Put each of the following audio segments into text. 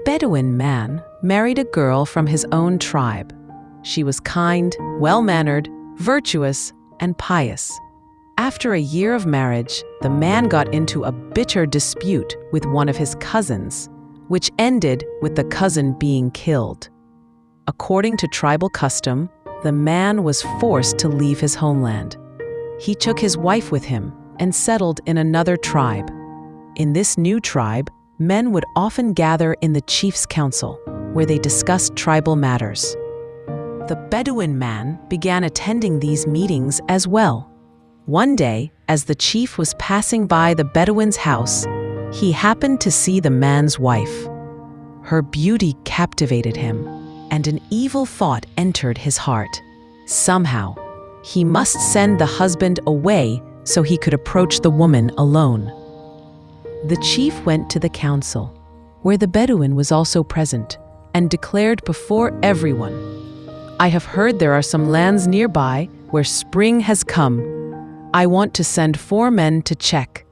Bedouin man married a girl from his own tribe. She was kind, well-mannered, virtuous, and pious. After a year of marriage, the man got into a bitter dispute with one of his cousins, which ended with the cousin being killed. According to tribal custom, the man was forced to leave his homeland. He took his wife with him and settled in another tribe. In this new tribe, men would often gather in the chief's council, where they discussed tribal matters. The Bedouin man began attending these meetings as well. One day, as the chief was passing by the Bedouin's house, he happened to see the man's wife. Her beauty captivated him, and an evil thought entered his heart. Somehow, he must send the husband away so he could approach the woman alone. The chief went to the council, where the Bedouin was also present, and declared before everyone, "I have heard there are some lands nearby where spring has come. I want to send 4 men to check."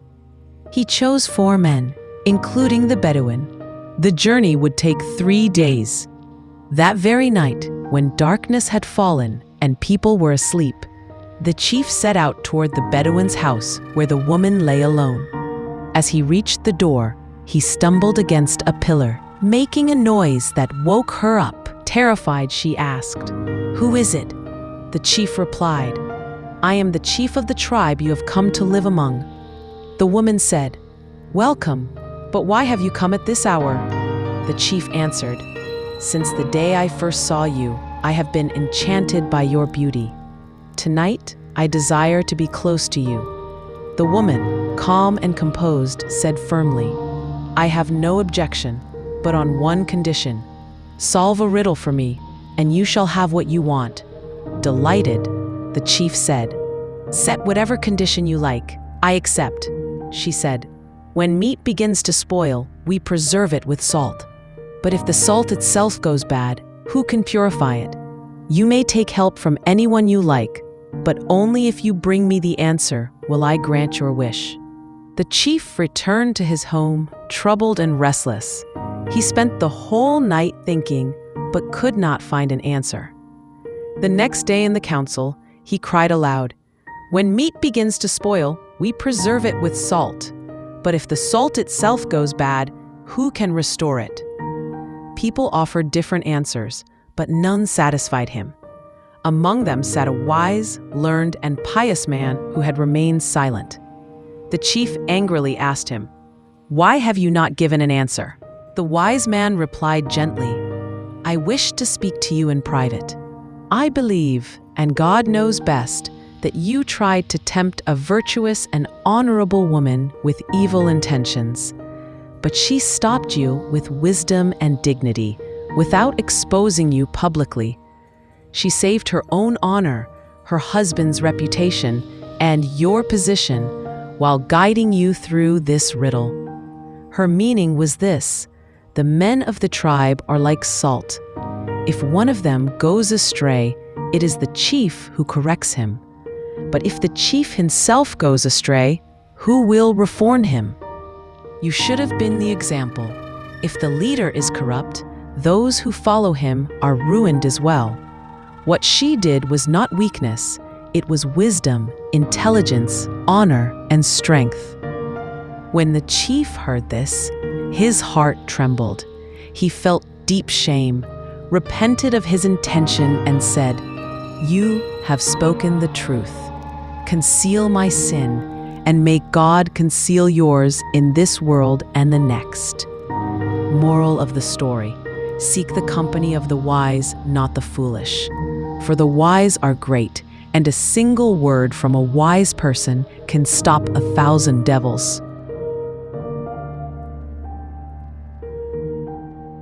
He chose 4 men, including the Bedouin. The journey would take 3 days. That very night, when darkness had fallen and people were asleep, the chief set out toward the Bedouin's house where the woman lay alone. As he reached the door, he stumbled against a pillar, making a noise that woke her up. Terrified, she asked, "Who is it?" The chief replied, "I am the chief of the tribe you have come to live among." The woman said, "Welcome, but why have you come at this hour?" The chief answered, "Since the day I first saw you, I have been enchanted by your beauty. Tonight, I desire to be close to you." The woman, calm and composed, said firmly, "I have no objection, but on one condition. Solve a riddle for me, and you shall have what you want." Delighted, the chief said, "Set whatever condition you like. I accept," she said. "When meat begins to spoil, we preserve it with salt. But if the salt itself goes bad, who can purify it? You may take help from anyone you like, but only if you bring me the answer will I grant your wish." The chief returned to his home, troubled and restless. He spent the whole night thinking, but could not find an answer. The next day in the council, he cried aloud, "When meat begins to spoil, we preserve it with salt. But if the salt itself goes bad, who can restore it?" People offered different answers, but none satisfied him. Among them sat a wise, learned, and pious man who had remained silent. The chief angrily asked him, "Why have you not given an answer?" The wise man replied gently, "I wish to speak to you in private. I believe, and God knows best, that you tried to tempt a virtuous and honorable woman with evil intentions. But she stopped you with wisdom and dignity, without exposing you publicly. She saved her own honor, her husband's reputation, and your position while guiding you through this riddle. Her meaning was this: the men of the tribe are like salt. If one of them goes astray, it is the chief who corrects him. But if the chief himself goes astray, who will reform him? You should have been the example. If the leader is corrupt, those who follow him are ruined as well. What she did was not weakness, it was wisdom, intelligence, honor, and strength." When the chief heard this, his heart trembled. He felt deep shame, repented of his intention, and said, "You have spoken the truth. Conceal my sin, and may God conceal yours in this world and the next." Moral of the story: seek the company of the wise, not the foolish. For the wise are great, and a single word from a wise person can stop 1,000 devils.